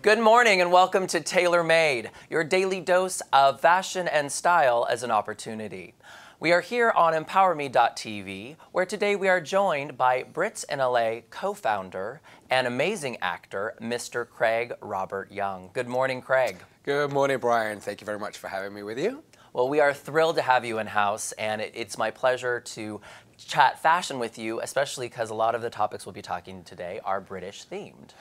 Good morning and welcome to Tailor Made, your daily dose of fashion and style as an opportunity. We are here on EmpowerMe.tv, where today we are joined by Brits in LA co-founder and amazing actor, Mr. Craig Robert Young. Good morning, Craig. Good morning, Brian. Thank you very much for having me with you. Well, we are thrilled to have you in-house, and it's my pleasure to chat fashion with you, especially because a lot of the topics we'll be talking today are British themed.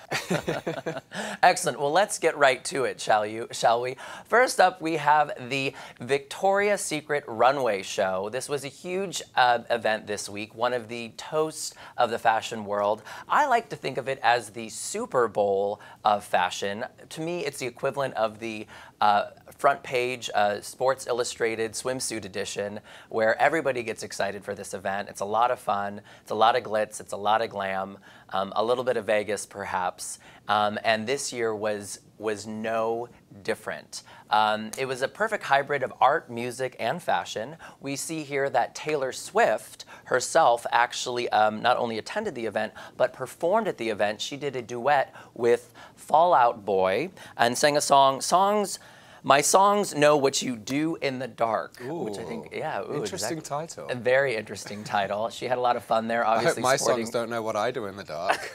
Excellent. Well, let's get right to it, shall we? First up, we have the Victoria's Secret runway show. This was a huge event this week, one of the toasts of the fashion world. I like to think of it as the Super Bowl of fashion. To me, it's the equivalent of the front page Sports Illustrated swimsuit edition, where everybody gets excited for this event. It's a lot of fun, it's a lot of glitz, it's a lot of glam, a little bit of Vegas perhaps, and this year was no different. It was a perfect hybrid of art, music, and fashion. We see here that Taylor Swift herself actually not only attended the event, but performed at the event. She did a duet with Fall Out Boy and sang a song, My Songs Know What You Do in the Dark, which I think, Interesting title. A very interesting title. She had a lot of fun there, obviously. I hope my songs don't know what I do in the dark.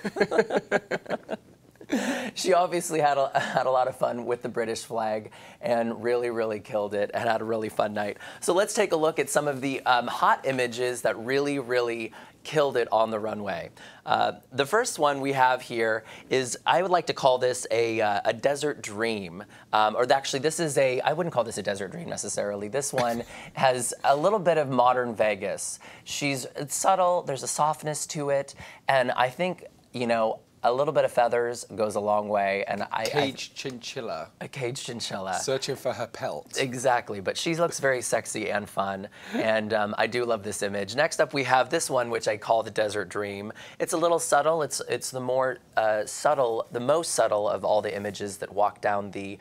She obviously had a lot of fun with the British flag and really killed it and had a really fun night. So let's take a look at some of the hot images that really killed it on the runway. The first one we have here is, I would like to call this a desert dream. Or actually, I wouldn't call this a desert dream necessarily. This one has a little bit of modern Vegas. It's subtle, there's a softness to it, and I think, you know, a little bit of feathers goes a long way, and Caged chinchilla. A caged chinchilla. Searching for her pelt. Exactly, but she looks very sexy and fun, and I do love this image. Next up, we have this one, which I call the Desert Dream. It's a little subtle. It's the more subtle, the most subtle of all the images that walk down the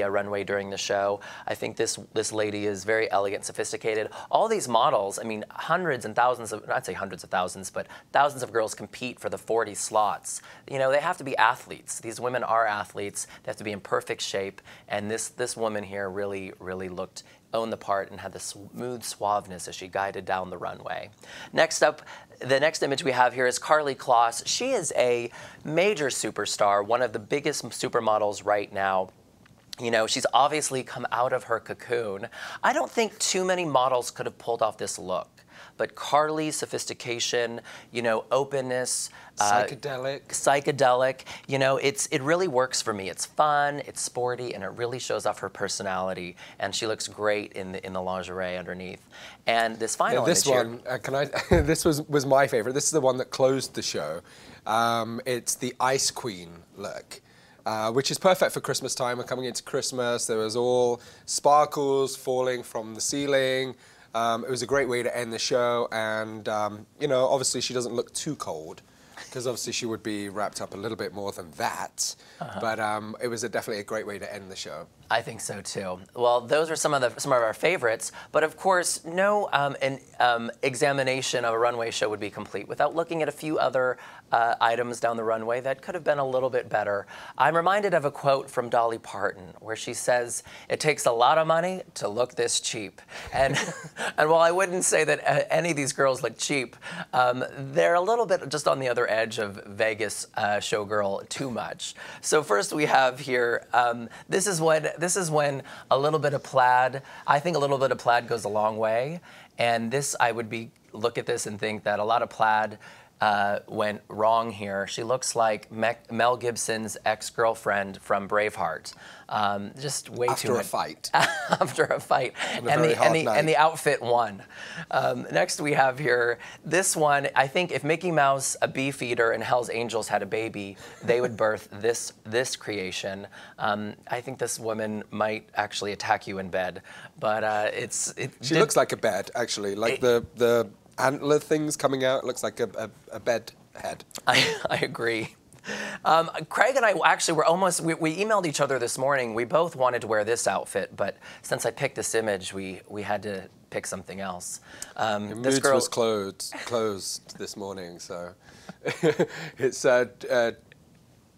runway during the show. I think this lady is very elegant, sophisticated. All these models, I mean, hundreds and thousands of, not say hundreds of thousands, but thousands of girls compete for the 40 slots. You know, they have to be athletes. These women are athletes. They have to be in perfect shape. And this woman here really owned the part and had the smooth suaveness as she guided down the runway. Next up, the next image we have here is Karlie Kloss. She is a major superstar, one of the biggest supermodels right now. You know, she's obviously come out of her cocoon. I don't think too many models could have pulled off this look. But Karlie's sophistication, you know, openness, psychedelic, you know, it really works for me. It's fun, it's sporty, and it really shows off her personality. And she looks great in the lingerie underneath. And this final image one, this was my favorite. This is the one that closed the show. It's the Ice Queen look. Which is perfect for Christmas time. We're coming into Christmas. There was all sparkles falling from the ceiling. It was a great way to end the show, and you know, obviously she doesn't look too cold, because obviously she would be wrapped up a little bit more than that. But it was definitely a great way to end the show. I think so too. Well, those are some of our favorites, but of course, no examination of a runway show would be complete without looking at a few other items down the runway that could have been a little bit better. I'm reminded of a quote from Dolly Parton where she says, "It takes a lot of money to look this cheap." And and while I wouldn't say that any of these girls look cheap, they're a little bit just on the other edge of Vegas showgirl too much. So first we have here, this is when a little bit of plaid, I think a little bit of plaid goes a long way. And this, look at this and think that a lot of plaid went wrong here. She looks like Mel Gibson's ex-girlfriend from Braveheart. Just way too much. After a fight. After a fight. And the outfit won. Next we have here, this one, I think if Mickey Mouse, a Beefeater, and Hell's Angels had a baby, they would birth this creation. I think this woman might actually attack you in bed, but She looks like a bed, actually, like the antler things coming out. It looks like a bed head. I agree. Craig and I actually were we emailed each other this morning. We both wanted to wear this outfit, but since I picked this image, we had to pick something else. This girl was closed this morning, so it's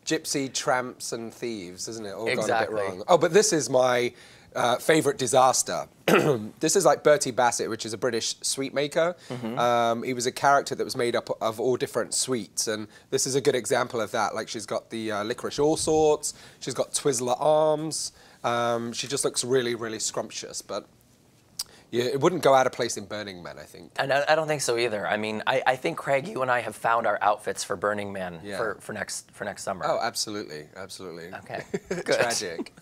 gypsy, tramps, and thieves, isn't it? All Exactly. gone a bit wrong. Oh, but this is my favorite disaster. This is like Bertie Bassett, which is a British sweet maker. He was a character that was made up of all different sweets, and this is a good example of that. Like she's got the licorice all sorts, she's got Twizzler arms. She just looks really, really scrumptious, but yeah, it wouldn't go out of place in Burning Man, I think. And I don't think so either. I mean, I think, Craig, you and I have found our outfits for Burning Man for next summer. Oh, absolutely, absolutely. Okay, good. Tragic.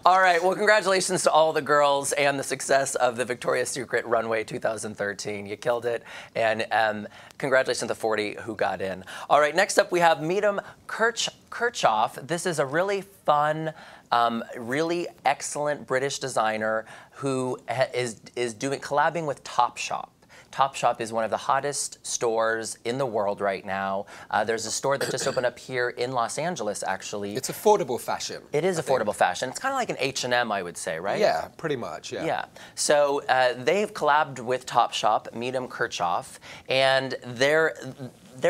All right, well, congratulations to all the girls and the success of the Victoria's Secret Runway 2013. You killed it, and congratulations to the 40 who got in. All right, next up we have Meedham Kirchhoff. This is a really fun, really excellent British designer who is collabing with Topshop. Topshop is one of the hottest stores in the world right now. There's a store that just opened up here in Los Angeles, actually. It's affordable fashion. It is affordable fashion. It's kind of like an H&M, I would say, right? Yeah, pretty much, yeah. Yeah. So they've collabed with Topshop, Meedham Kirchhoff, and their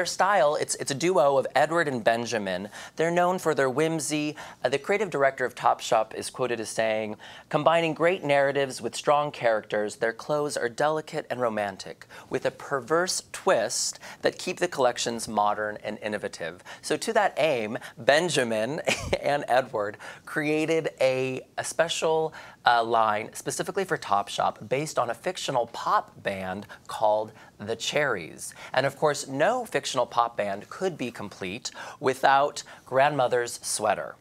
style, it's a duo of Edward and Benjamin. They're known for their whimsy. The creative director of Topshop is quoted as saying, "Combining great narratives with strong characters, their clothes are delicate and romantic, with a perverse twist that keep the collections modern and innovative." So to that aim, Benjamin and Edward created a special line specifically for Topshop based on a fictional pop band called The Cherries. And of course, no fictional pop band could be complete without Grandmother's Sweater.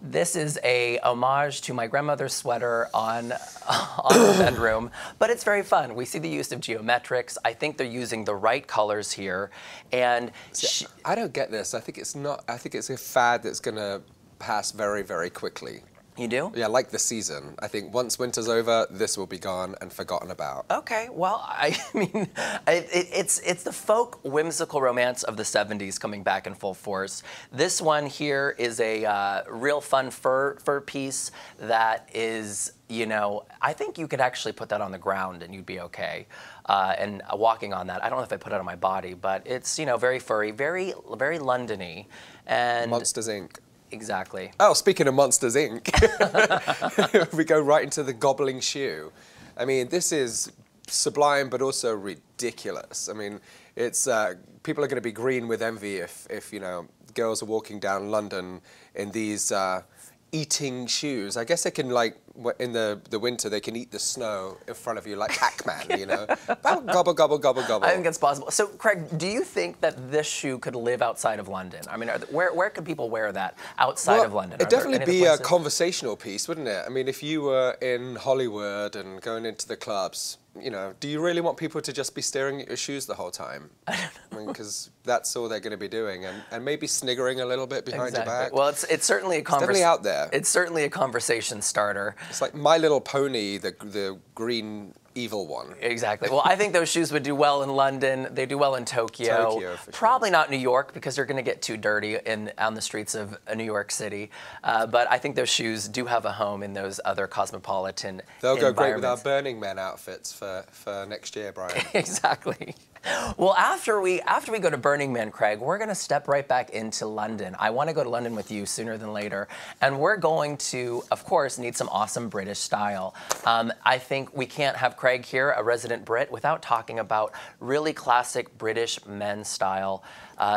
This is a homage to my grandmother's sweater on her bedroom, but it's very fun. We see the use of geometrics. I think they're using the right colors here, and I don't get this. I think it's not. I think it's a fad that's going to pass very, very quickly. You do? Yeah, like the season. I think once winter's over, this will be gone and forgotten about. Okay, well, I mean, it's the folk whimsical romance of the 70s coming back in full force. This one here is a real fun fur piece that is, you know, I think you could actually put that on the ground and you'd be okay. And walking on that, I don't know if I put it on my body, but it's, you know, very furry, very, very London-y. And Monsters, Inc. Exactly. Oh, speaking of Monsters, Inc., we go right into the gobbling shoe. I mean, this is sublime, but also ridiculous. I mean, it's people are going to be green with envy if you know girls are walking down London in these eating shoes. I guess they can, like, in the winter, they can eat the snow in front of you like Pac-Man, you know? Gobble, gobble, gobble, gobble. I think it's possible. So, Craig, do you think that this shoe could live outside of London? I mean, where could people wear that outside of London? It'd definitely be a conversational piece, wouldn't it? I mean, if you were in Hollywood and going into the clubs, you know, do you really want people to just be staring at your shoes the whole time? I don't know. I mean, because that's all they're going to be doing, and maybe sniggering a little bit behind your back. Well, it's certainly a conversation. Definitely out there. It's certainly a conversation starter. It's like My Little Pony, the green evil one. Exactly. Well, I think those shoes would do well in London. They do well in Tokyo. Tokyo, for sure. Probably not New York because they're going to get too dirty on the streets of New York City. But I think those shoes do have a home in those other cosmopolitan They'll go great with our environments. Burning Man outfits for next year, Brian. Exactly. Well, after we go to Burning Man, Craig, we're going to step right back into London. I want to go to London with you sooner than later. And we're going to, of course, need some awesome British style. I think we can't have Craig here, a resident Brit, without talking about really classic British men's style.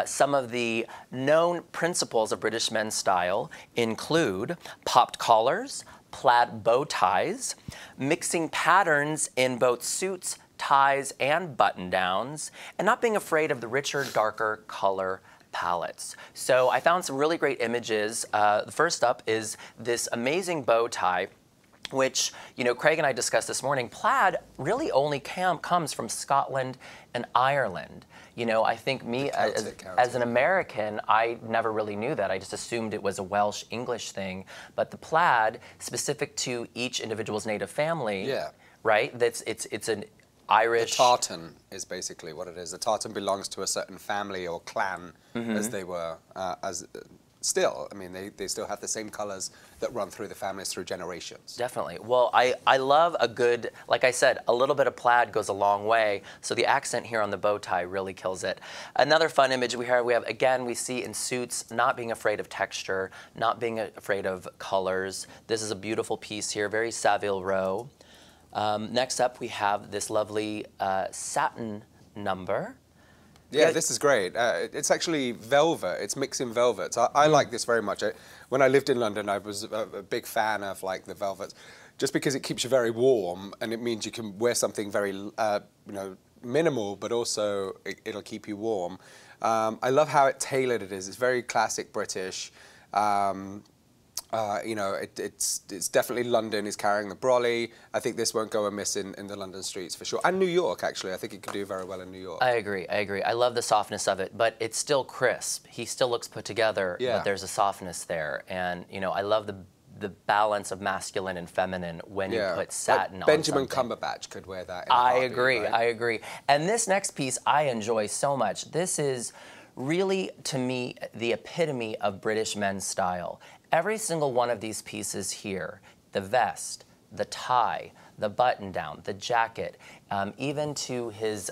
Some of the known principles of British men's style include popped collars, plaid bow ties, mixing patterns in both suits, ties, and button-downs, and not being afraid of the richer, darker color palettes. So I found some really great images. The first up is this amazing bow tie, which, you know, Craig and I discussed this morning. Plaid really only comes from Scotland and Ireland. You know, I think me, as an American, I never really knew that. I just assumed it was a Welsh-English thing. But the plaid, specific to each individual's native family, right? It's an Irish. The tartan is basically what it is. The tartan belongs to a certain family or clan, as they were, still, I mean, they still have the same colors that run through the families through generations. Definitely. Well, I love a good, like I said, a little bit of plaid goes a long way. So the accent here on the bow tie really kills it. Another fun image we have, again, we see in suits not being afraid of texture, not being afraid of colors. This is a beautiful piece here, very Savile Row. Next up, we have this lovely satin number. Yeah, this is great. It's actually velvet. It's mixing velvets. I like this very much. When I lived in London, I was a big fan of like the velvets, just because it keeps you very warm, and it means you can wear something very, minimal, but also it'll keep you warm. I love how tailored it is. It's very classic British. It's definitely London is carrying the brolly. I think this won't go amiss in the London streets for sure. And New York, actually. I think it could do very well in New York. I agree. I love the softness of it, but it's still crisp. He still looks put together, but there's a softness there. And, I love the balance of masculine and feminine when you put satin on Benjamin something. Cumberbatch could wear that. I agree. And this next piece I enjoy so much. This is really, to me, the epitome of British men's style. Every single one of these pieces here, the vest, the tie, the button-down, the jacket, even to his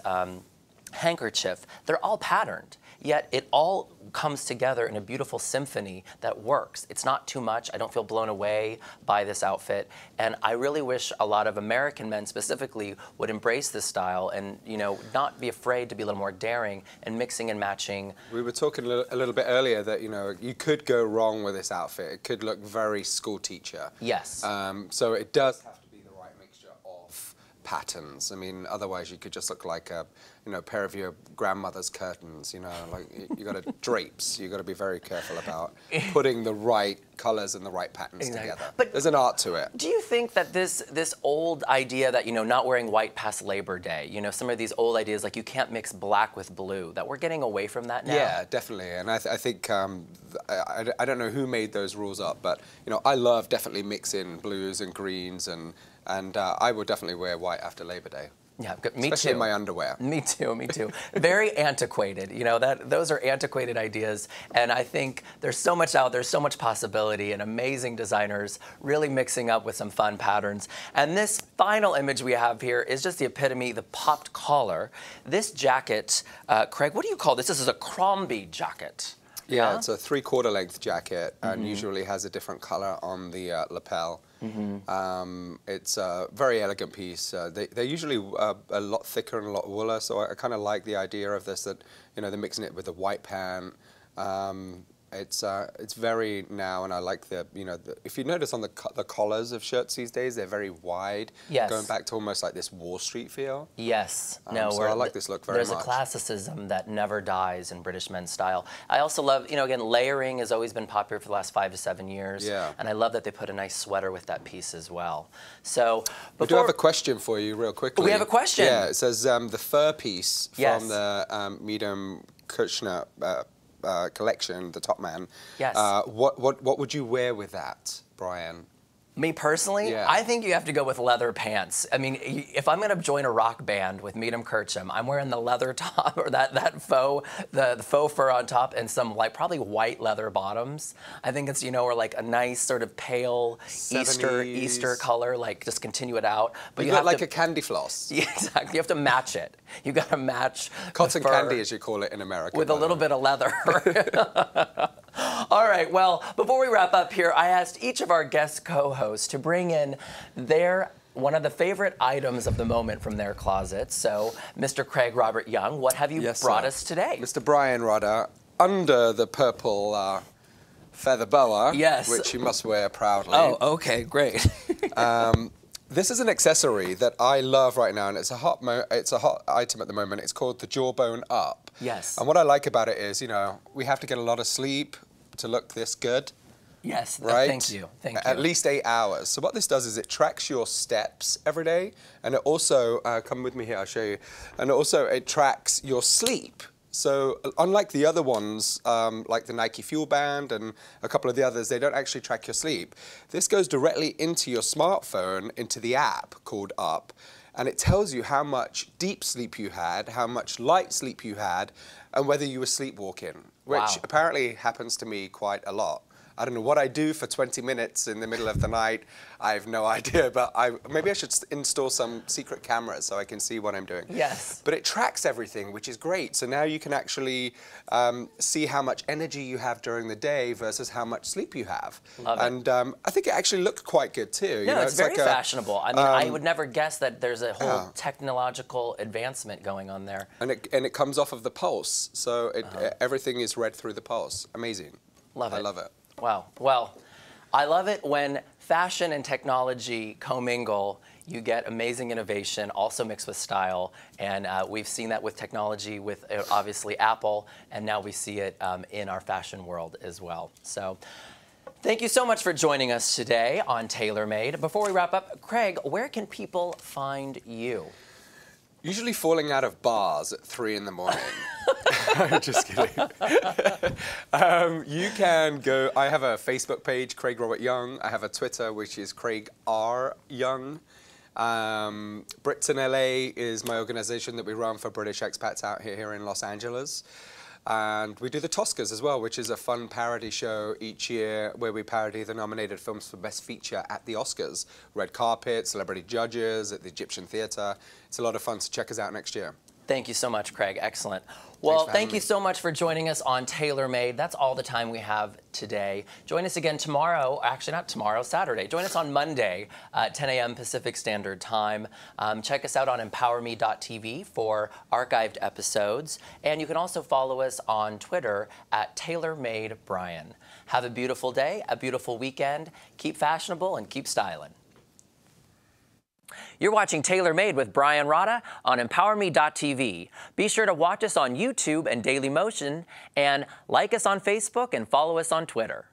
handkerchief, they're all patterned. Yet it all comes together in a beautiful symphony that works. It's not too much. I don't feel blown away by this outfit. And I really wish a lot of American men specifically would embrace this style and, not be afraid to be a little more daring and mixing and matching. We were talking a little bit earlier that, you could go wrong with this outfit. It could look very school teacher. Yes. So it does have to be the right mixture of patterns. I mean, otherwise you could just look like a pair of your grandmother's curtains, like you got to drapes. You got to be very careful about putting the right colors and the right patterns together. But there's an art to it. Do you think that this old idea that, not wearing white past Labor Day, some of these old ideas like you can't mix black with blue, that we're getting away from that now? Yeah, definitely. And I think, I don't know who made those rules up, but, I love definitely mixing blues and greens, and I would definitely wear white after Labor Day. Yeah, me Especially too. in my underwear. Me too. Very antiquated. Those are antiquated ideas, and I think there's so much out there, so much possibility, and amazing designers really mixing up with some fun patterns. And this final image we have here is just the epitome, the popped collar. This jacket, Craig, what do you call this? This is a Crombie jacket. Yeah, it's a 3/4 length jacket, and usually has a different color on the lapel. It's a very elegant piece. They're usually a lot thicker and a lot wooler, so I kind of like the idea of this, that they're mixing it with the white pant. It's very now, and I like if you notice on the collars of shirts these days, they're very wide, going back to almost like this Wall Street feel. Yes. So I like this look very much. There's a classicism that never dies in British men's style. I also love, again, layering has always been popular for the last 5 to 7 years. Yeah. And I love that they put a nice sweater with that piece as well. So we do have a question for you real quickly. We have a question. Yeah, it says the fur piece from the Medium Kushner collection, the Top Man. Yes. What would you wear with that, Brian? Me personally, I think you have to go with leather pants. I mean, if I'm going to join a rock band with Meadham Kircham, I'm wearing the leather top or that faux, the faux fur on top and some probably white leather bottoms. I think it's, or like a nice sort of pale 70s. Easter color, like just continue it out. But you have like a candy floss. Yeah, exactly. You have to match it. You got to match cotton candy, as you call it in America. With a little bit of leather. All right, well, before we wrap up here, I asked each of our guest co-hosts to bring in one of the favorite items of the moment from their closets. So, Mr. Craig Robert Young, what have you brought us today? Mr. Brian Rodder, under the purple feather boa, which you must wear proudly. Oh, okay, great. This is an accessory that I love right now, and it's a hot item at the moment. It's called the Jawbone Up. Yes. And what I like about it is, we have to get a lot of sleep to look this good. Yes, right? Thank you. At least 8 hours. So what this does is it tracks your steps every day, and it also, come with me here, I'll show you, and also it tracks your sleep. So unlike the other ones, like the Nike Fuel Band and a couple of the others, they don't actually track your sleep. This goes directly into your smartphone, into the app called Up, and it tells you how much deep sleep you had, how much light sleep you had, and whether you were sleepwalking, which Wow. apparently happens to me quite a lot. I don't know what I do for 20 minutes in the middle of the night. I have no idea, but maybe I should install some secret cameras so I can see what I'm doing. Yes. But it tracks everything, which is great. So now you can actually see how much energy you have during the day versus how much sleep you have. Love it. And I think it actually looked quite good too. No, it's very like fashionable. I mean, I would never guess that there's a whole technological advancement going on there. And it comes off of the pulse, so everything is read through the pulse. Amazing. Love it. I love it. Wow. Well, I love it when fashion and technology commingle. You get amazing innovation, also mixed with style. And we've seen that with technology, with obviously Apple, and now we see it in our fashion world as well. So thank you so much for joining us today on TaylorMade. Before we wrap up, Craig, where can people find you? Usually falling out of bars at 3 in the morning. Just kidding. You can go, I have a Facebook page, Craig Robert Young. I have a Twitter, which is Craig R. Young. Brits in LA is my organization that we run for British expats out here in Los Angeles. And we do the Toscas as well, which is a fun parody show each year where we parody the nominated films for Best Feature at the Oscars. Red carpet, celebrity judges at the Egyptian Theatre. It's a lot of fun, so check us out next year. Thank you so much, Craig. Excellent. Well, thank you me. so much for joining us on TaylorMade. That's all the time we have today. Join us again tomorrow. Actually, not tomorrow, Saturday. Join us on Monday at 10 a.m. Pacific Standard Time. Check us out on empowerme.tv for archived episodes. And you can also follow us on Twitter at TaylorMadeBrian. Have a beautiful day, a beautiful weekend. Keep fashionable and keep styling. You're watching TaylorMade with Brian Rada on EmpowerMe.tv. Be sure to watch us on YouTube and Dailymotion, and like us on Facebook and follow us on Twitter.